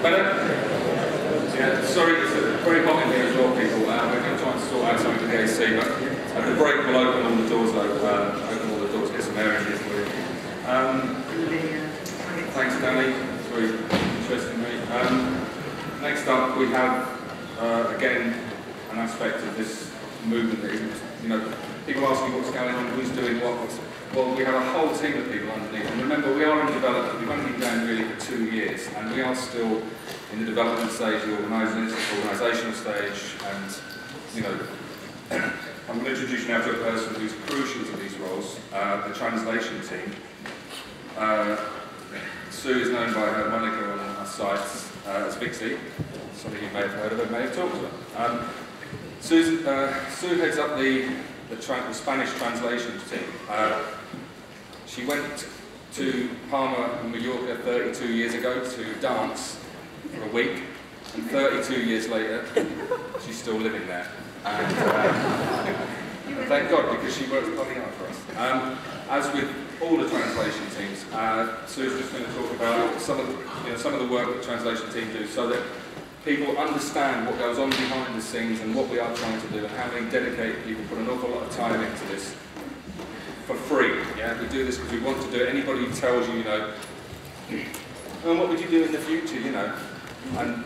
Yeah, sorry, it's very hot in here as well, people. We're going to try and sort out something with the AC, but at the break we'll open all the doors, get some air in here for you. Thanks, Danny. It's very interesting, mate. Next up, we have, again, an aspect of this movement that isn't, you know, people ask me what's going on, who's doing what. Well, we have a whole team of people underneath. And remember, we are in development. We've only been going really for 2 years, and we are still in the development stage, the organisational stage, and, you know, I'm going to introduce you now to a person who's crucial to these roles, the translation team. Sue is known by her moniker on our sites as Vixie. Some of you may have heard of her, may have talked to her. Sue heads up the Spanish translation team. She went to Palma and Mallorca 32 years ago to dance for a week, and 32 years later, she's still living there. And thank God, because she works bloody hard for us. As with all the translation teams, Sue's just going to talk about some of the work that the translation team do, so that people understand what goes on behind the scenes and what we are trying to do, and how many dedicated people put an awful lot of time into this for free. Yeah, we do this because we want to do it. Anybody who tells you, you know, well, what would you do in the future, you know, and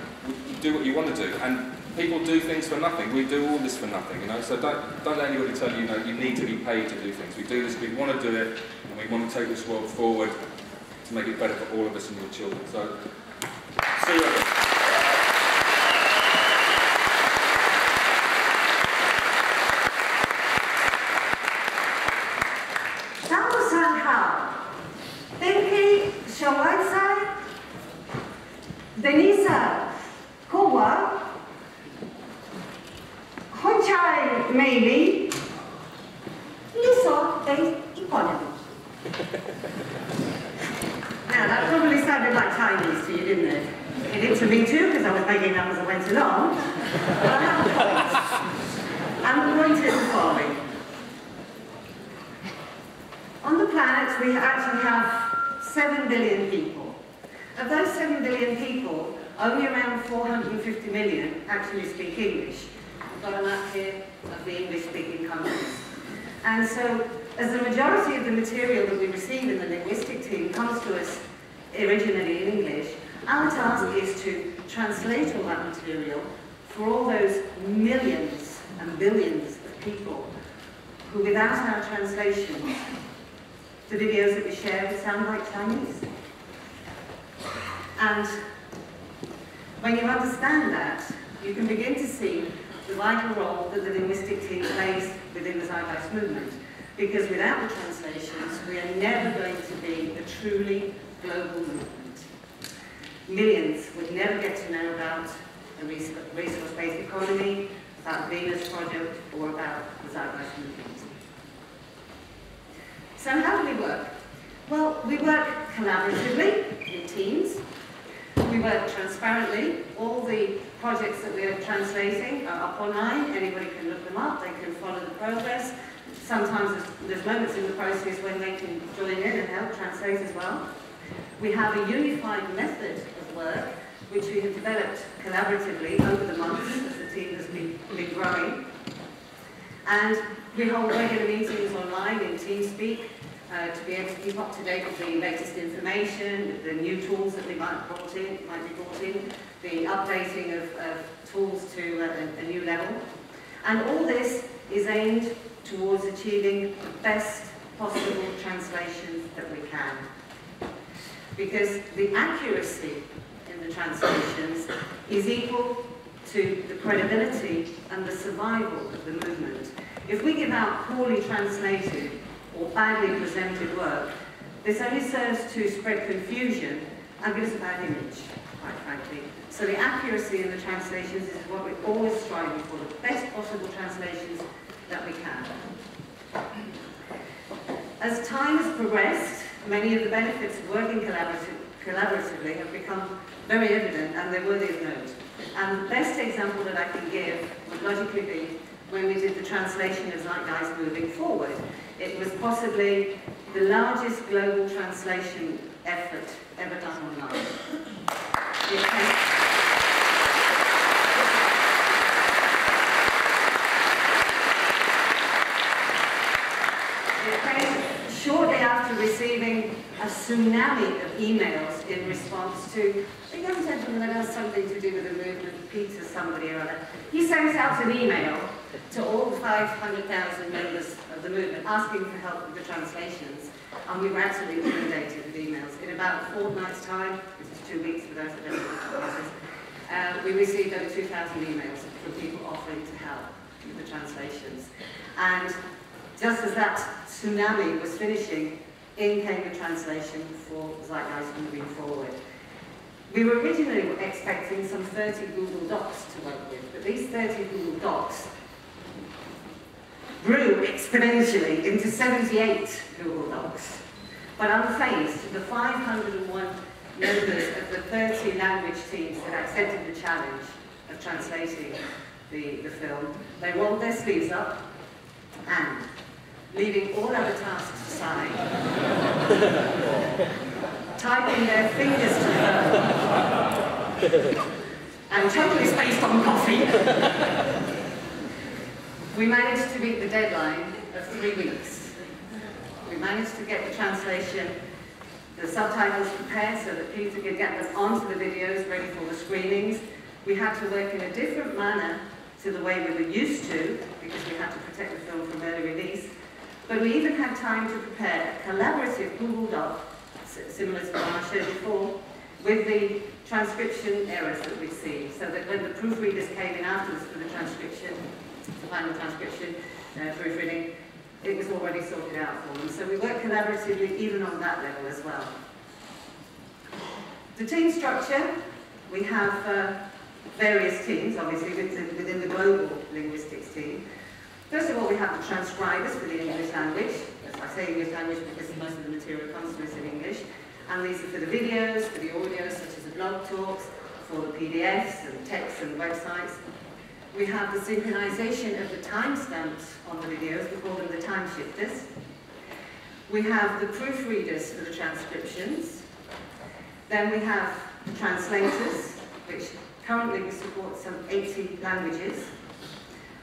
do what you want to do. And people do things for nothing. We do all this for nothing, you know. So don't let anybody tell you, you know, you need to be paid to do things. We do this. We want to do it, and we want to take this world forward to make it better for all of us and your children. So, see you later. Denisa, Kowa, Honchai Maybe, Liso, they economy. Now that probably sounded like Chinese to you, didn't it? It did to me too, because I was making up as I went along. But I have points. And the point is the following. On the planet, we actually have 7 billion people. Of those 7 billion people, only around 450 million actually speak English. I've got a map here of the English-speaking countries. And so, as the majority of the material that we receive in the linguistic team comes to us originally in English, our task is to translate all that material for all those millions and billions of people who, without our translations, the videos that we share would sound like Chinese. And when you understand that, you can begin to see the vital role that the linguistic team plays within the ZDAY movement. Because without the translations, we are never going to be a truly global movement. Millions would never get to know about the resource-based economy, about the Venus Project, or about the ZDAY movement. So how do we work? Well, we work collaboratively in teams. We work transparently. All the projects that we are translating are up online. Anybody can look them up. They can follow the progress. Sometimes there's moments in the process when they can join in and help translate as well. We have a unified method of work, which we have developed collaboratively over the months as the team has been growing. And we hold regular meetings online in TeamSpeak to be able to keep up to date with the latest information, with the new tools that we might be brought in, the updating of tools to a new level. And all this is aimed towards achieving the best possible translations that we can. Because the accuracy in the translations is equal to the credibility and the survival of the movement. If we give out poorly translated or badly presented work, this only serves to spread confusion and give us a bad image, quite frankly. So the accuracy in the translations is what we're always striving for, the best possible translations that we can. As time has progressed, many of the benefits of working collaboratively have become very evident, and they're worthy of note. And the best example that I can give would logically be when we did the translation of ZDAY Moving Forward. It was possibly the largest global translation effort ever done online. It came shortly after receiving a tsunami of emails in response to a young gentleman that has something to do with the movement, Peter somebody or other. He sent out an email to all 500,000 members of the movement asking for help with the translations, and we were absolutely inundated with emails. In about a fortnight's time, which is 2 weeks for those that don't know what it is, we received over 2,000 emails from people offering to help with the translations. And just as that tsunami was finishing, in came the translation for ZDAY moving forward. We were originally expecting some 30 Google Docs to work with, but these 30 Google Docs grew exponentially into 78 Google Docs. But unfazed, the 501 members of the 30 language teams that accepted the challenge of translating the film, they rolled their sleeves up and, leaving all other tasks aside, typing their fingers to the phone, and totally spaced on coffee, we managed to meet the deadline of 3 weeks. We managed to get the translation, the subtitles prepared so that Peter could get them onto the videos ready for the screenings. We had to work in a different manner to the way we were used to, because we had to protect the film from early release. But we even had time to prepare a collaborative Google Doc, similar to the one I showed before, with the transcription errors that we'd seen, so that when the proofreaders came in afterwards for the transcription, the final transcription, proofreading, it was already sorted out for them. So we worked collaboratively even on that level as well. The team structure, we have various teams, obviously, within the global linguistics team. First of all, we have the transcribers for the English language. I say English language because most of the material comes to us in English. And these are for the videos, for the audio, such as the blog talks, for the PDFs and texts and websites. We have the synchronization of the timestamps on the videos. We call them the time shifters. We have the proofreaders for the transcriptions. Then we have the translators, which currently we support some 80 languages.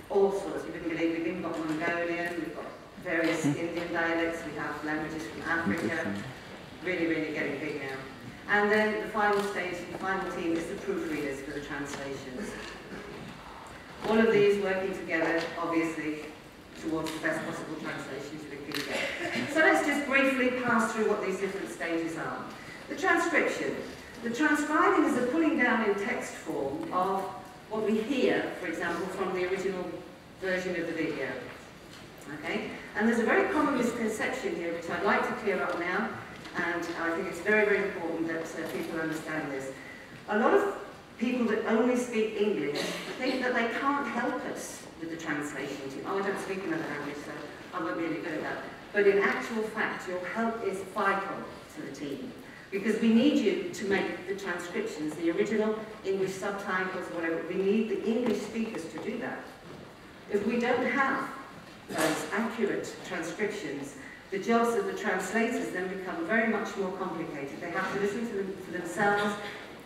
All sorts. You wouldn't believe we've even got Mongolian, we've got various Indian dialects, we have languages from Africa. Really, really getting big now. And then the final stage, the final team is the proofreaders for the translations. All of these working together, obviously, towards the best possible translations we can get. So let's just briefly pass through what these different stages are. The transcription. The transcribing is a pulling down in text form of what we hear, for example, from the original version of the video. Okay? And there's a very common misconception here, which I'd like to clear up now, and I think it's very, very important that people understand this. A lot of people that only speak English think that they can't help us with the translation. Oh, I don't speak another language, so I won't be any good at that. But in actual fact, your help is vital to the team, because we need you to make the transcriptions, the original English subtitles, whatever. We need the English speakers to do that. If we don't have those accurate transcriptions, the jobs of the translators then become very much more complicated. They have to listen to them for themselves.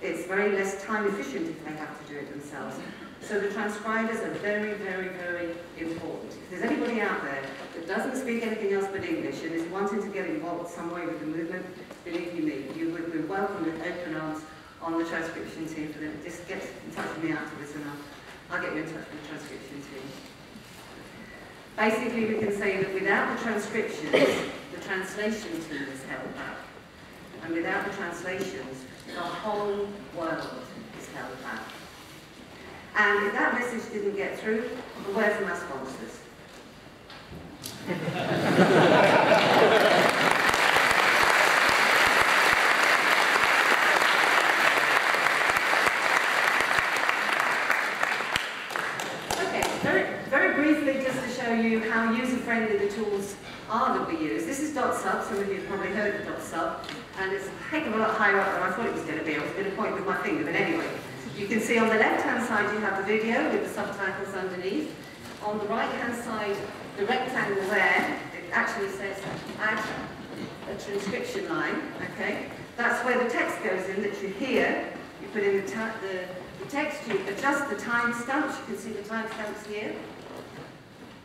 It's very less time efficient if they have to do it themselves. So the transcribers are very, very, very important. If there's anybody out there that doesn't speak anything else but English and is wanting to get involved some way with the movement, believe you me, you would be welcomed with open arms on the transcription team for them. Just get in touch with me afterwards and I'll get you in touch with the transcription team. Basically, we can say that without the transcriptions, the translation team is held back. And without the translations, the whole world is held back. And if that message didn't get through, a word from our sponsors. Very briefly, just to show you how user-friendly the tools are that we use. This is .sub, some of you have probably heard of .sub, and it's a heck of a lot higher up than I thought it was going to be. I was going to point with my finger, but anyway. You can see on the left-hand side you have the video with the subtitles underneath. On the right-hand side, the rectangle there, it actually says add a transcription line, okay? That's where the text goes in that you hear. You put in the text, you adjust the timestamps. You can see the timestamps here.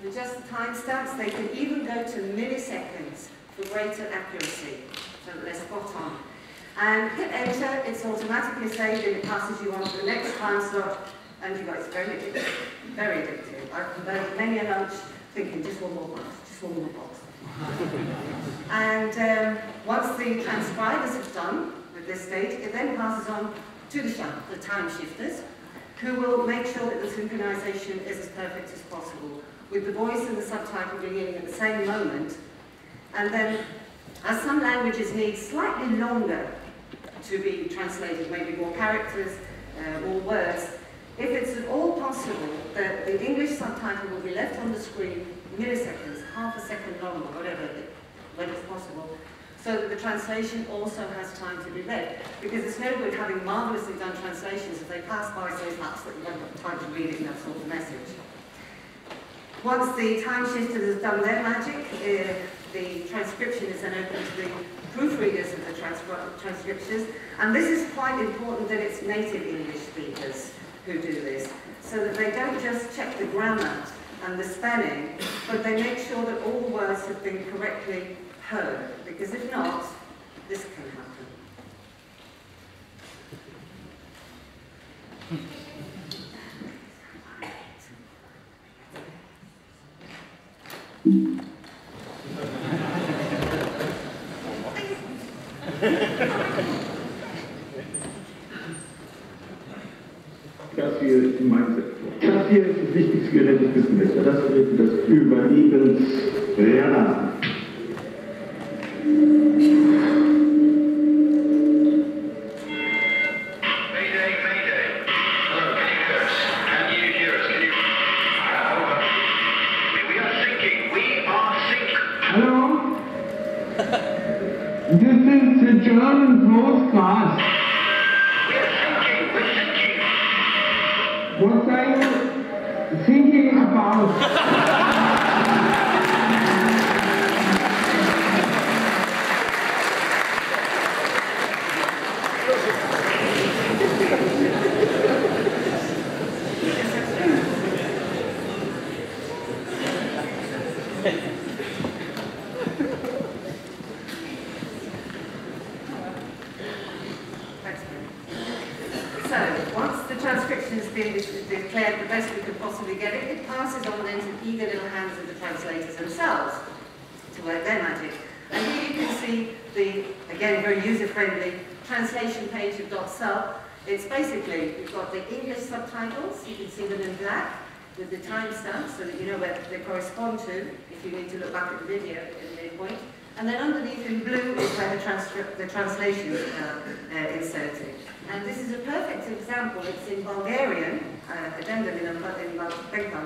Adjust the timestamps. They can even go to milliseconds for greater accuracy, so that they're spot on. And hit enter, it's automatically saved and it passes you on to the next time slot. And you guys, very addictive, very addictive. I've converted many a lunch thinking just one more box, just one more box. And once the transcribers have done with this stage, it then passes on to the time shifters, who will make sure that the synchronization is as perfect as possible, with the voice and the subtitle beginning at the same moment. And then, as some languages need slightly longer to be translated, maybe more characters, more words, if it's at all possible that the English subtitle will be left on the screen milliseconds, half a second long, or whatever, when it's possible, so that the translation also has time to be read. Because it's no good having marvellously done translations if they pass by so fast that you haven't got time to read it and that's all the message. Once the time shifters have done their magic, the transcription is then open to the proofreaders of the transcriptions. And this is quite important that it's native English speakers who do this, so that they don't just check the grammar and the spelling, but they make sure that all the words have been correctly heard, because if not, this can happen. Das hier ist das wichtigste Gerät des Küchenmessers. Das ist das Überlebensradar. Mayday, mayday. Hello, can you hear us? Can you hear us? Can you... We are sinking. We are sinking. Hello? This is the German broadcast. What are you thinking about? Declared the best we could possibly get it, it passes on then to the eager little hands of the translators themselves to work their magic. And here you can see the, again, very user-friendly translation page of .sub. It's basically, we've got the English subtitles, you can see them in black, with the timestamps so that you know where they correspond to if you need to look back at the video at the midpoint. And then underneath in blue is where the translations are inserted. And this is a perfect example. It's in Bulgarian, addendum in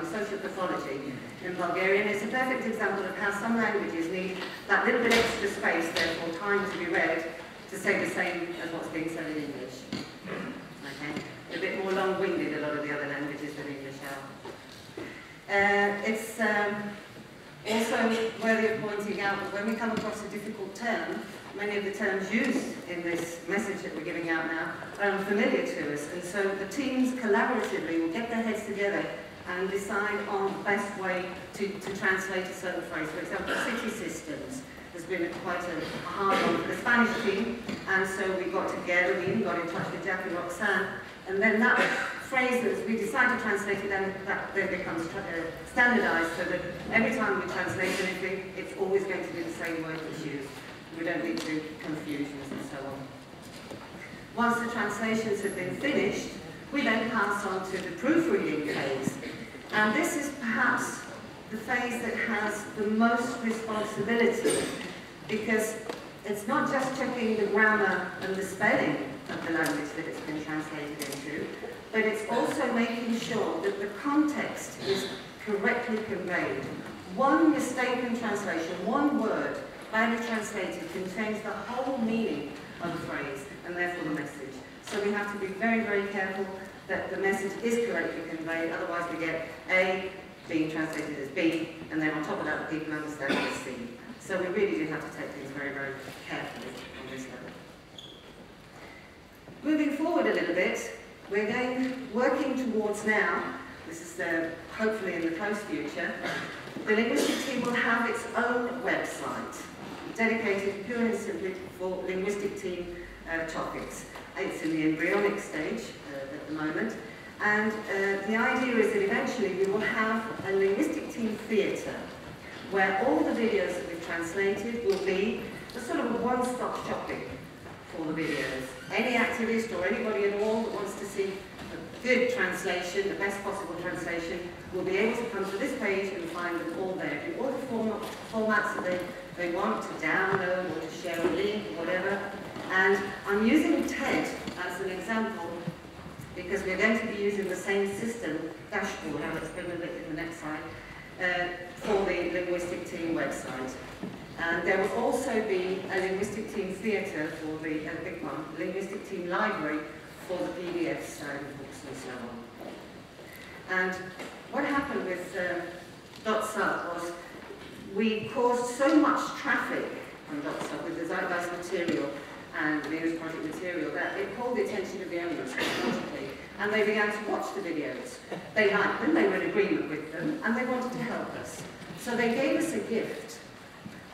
social pathology in Bulgarian. It's a perfect example of how some languages need that little bit extra space, therefore time to be read, to say the same as what's being said in English. Okay? A bit more long-winded, a lot of the other languages than English are. It's also worthy of pointing out that when we come across a difficult term, many of the terms used in this message that we're giving out now are unfamiliar to us, and so the teams collaboratively will get their heads together and decide on the best way to translate a certain phrase. For example, city systems has been quite a hard one for the Spanish team, and so we got together, we even got in touch with Jack and Roxanne, and then that phrase that we decide to translate it, then that then becomes standardized, so that every time we translate anything, it's always going to be the same word that's used. We don't lead to confusions and so on. Once the translations have been finished, we then pass on to the proofreading phase. And this is perhaps the phase that has the most responsibility, because it's not just checking the grammar and the spelling of the language that it's been translated into, but it's also making sure that the context is correctly conveyed. One mistaken translation, one word, badly translated, can change the whole meaning of a phrase, and therefore the message. So we have to be very, very careful that the message is correctly conveyed, otherwise we get A being translated as B, and then on top of that, people understand it as C. So we really do have to take things very, very carefully on this level. Moving forward a little bit, we're working towards now, this is hopefully in the close future, the linguistic team will have its own website dedicated purely and simply for linguistic team topics. It's in the embryonic stage at the moment, and the idea is that eventually we will have a linguistic team theatre where all the videos that we've translated will be a sort of a one-stop shopping for the videos. Any activist or anybody at all that wants to see a good translation, the best possible translation, will be able to come to this page and find them all there in all the formats that they want to download or to share a link or whatever. And I'm using TED as an example because we're going to be using the same system, dashboard, I'll explain a bit in the next slide, for the linguistic team website. And there will also be a linguistic team theatre for the big one, linguistic team library for the PDFs and books and so on. And what happened with .sub was we caused so much traffic on .sub with the Zeitgeist material and the News Project material that it called the attention of the owners logically, and they began to watch the videos. They liked them, they were in agreement with them, and they wanted to help us. So they gave us a gift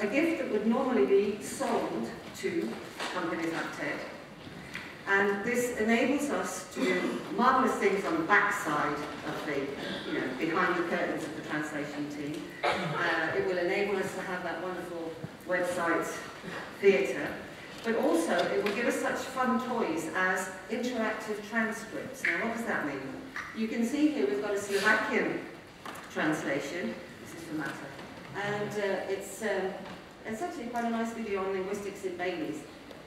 that would normally be sold to companies like TED. And this enables us to do marvellous things on the backside of the, behind the curtains of the translation team. It will enable us to have that wonderful website theatre, but also it will give us such fun toys as interactive transcripts. Now, what does that mean? You can see here we've got a Slovakian translation. This is from Mata. And it's actually quite a nice video on linguistics in babies.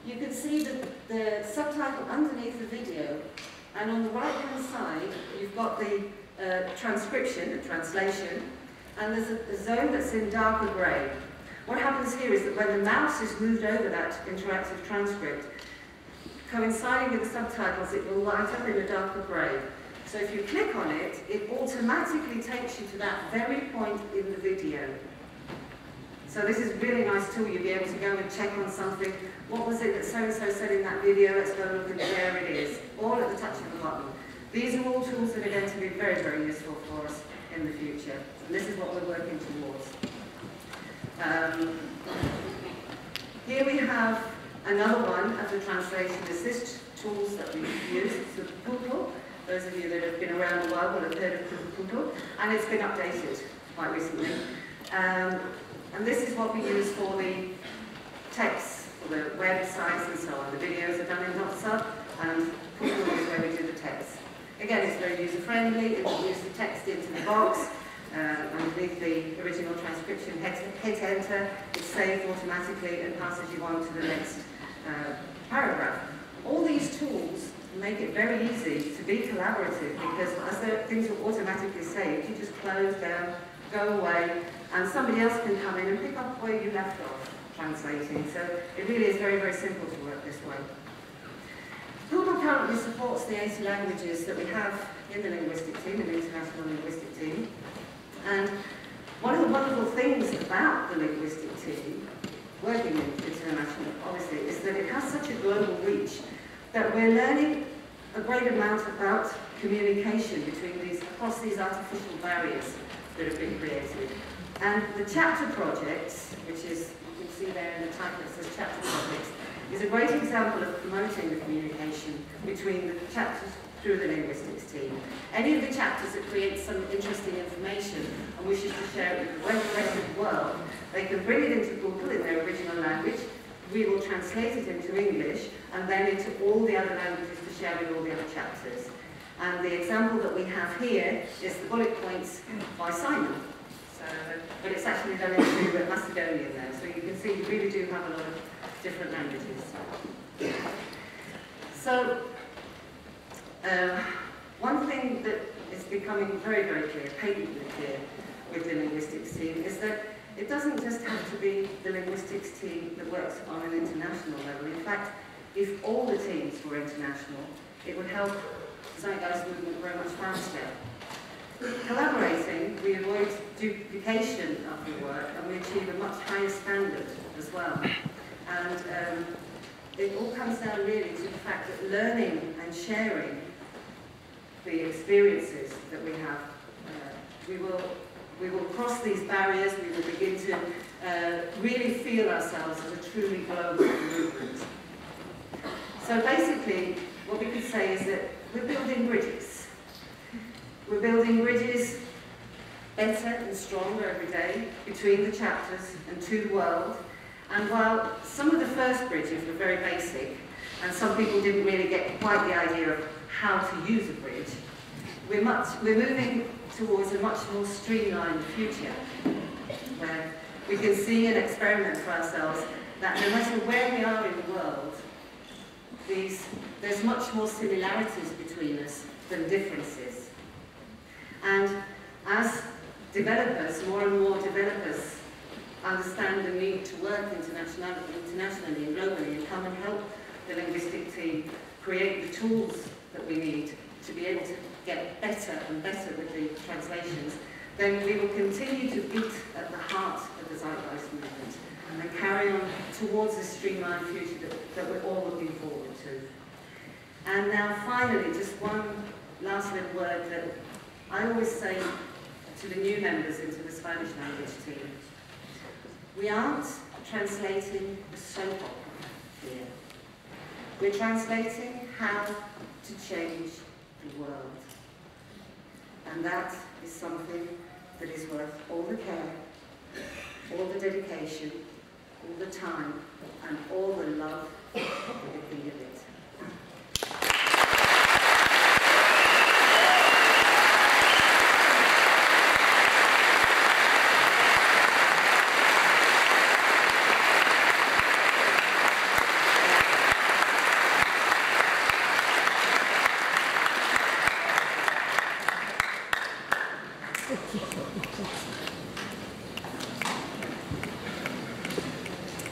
You can see the subtitle underneath the video, and on the right-hand side, you've got the transcription, the translation, and there's a zone that's in darker grey. What happens here is that when the mouse is moved over that interactive transcript, coinciding with the subtitles, it will light up in a darker grey. So if you click on it, it automatically takes you to that very point in the video. So this is a really nice tool. You'll be able to go and check on something. What was it that so-and-so said in that video? Let's go and look at where it is. All at the touch of a button. These are all tools that are going to be very, very useful for us in the future. And this is what we're working towards. Here we have another one of the translation assist tools that we use. It's the Poodle. Those of you that have been around a while will have heard of Poodle. And it's been updated quite recently. And this is what we use for the text, for the websites and so on. The videos are done in .sub, and Poodle is where we do the text. Again, it's very user-friendly. It introduces the text into the box. Underneath the original transcription, hit enter, it's saved automatically and passes you on to the next paragraph. All these tools make it very easy to be collaborative because as things are automatically saved, you just close down, go away, and somebody else can come in and pick up where you left off translating. So it really is very, very simple to work this way. Google currently supports the 80 languages that we have in the linguistic team, the international linguistic team. And one of the wonderful things about the linguistic team, working in international, obviously, is that it has such a global reach that we're learning a great amount about communication across these artificial barriers that have been created. And the chapter projects, which is, you can see there in the title, it says chapter projects, is a great example of promoting the communication between the chapters through the linguistics team. Any of the chapters that create some interesting information and wishes to share it with the rest of the world, they can bring it into Google in their original language. We will translate it into English and then into all the other languages to share with all the other chapters. And the example that we have here is the bullet points by Simon. But it's actually done into Macedonian there, so you can see you really do have a lot of different languages. So, one thing that is becoming very, very clear, patently clear with the linguistics team is that it doesn't just have to be the linguistics team that works on an international level. In fact, if all the teams were international, it would help the Zeitgeist movement very much faster. Collaborating, we avoid duplication of the work and we achieve a much higher standard as well. And it all comes down really to the fact that learning and sharing the experiences that we have, we will cross these barriers, we will begin to really feel ourselves as a truly global movement. So basically, what we could say is that we're building bridges. We're building bridges better and stronger every day between the chapters and to the world. And while some of the first bridges were very basic, and some people didn't really get quite the idea of how to use a bridge, we're moving towards a much more streamlined future, where we can see and experiment for ourselves that no matter where we are in the world, there's much more similarities between us than differences. And as developers, more and more developers understand the need to work internationally and globally and come and help the linguistic team create the tools that we need to be able to get better and better with the translations, then we will continue to beat at the heart of the Zeitgeist movement and then carry on towards a streamlined future that we're all looking forward to. And now finally, just one last little word that I always say to the new members into the Spanish language team. We aren't translating a soap opera here. We're translating how to change the world. And that is something that is worth all the care, all the dedication, all the time, and all the love that we can give it.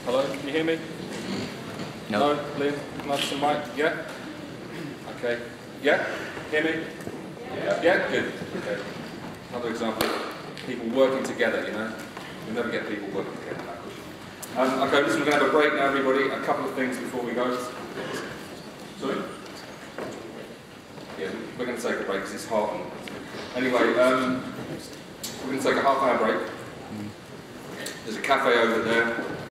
Hello, can you hear me? No. Liam, nice and mic. Yeah? Okay. Yeah? Hear me? Yeah? Good. Okay. Another example of people working together, you know? You'll never get people working together that quickly. Okay, listen, we're going to have a break now, everybody. A couple of things before we go. Sorry? Yeah, we're going to take a break because it's hot. Anyway, we're going to take a half-hour break. There's a cafe over there.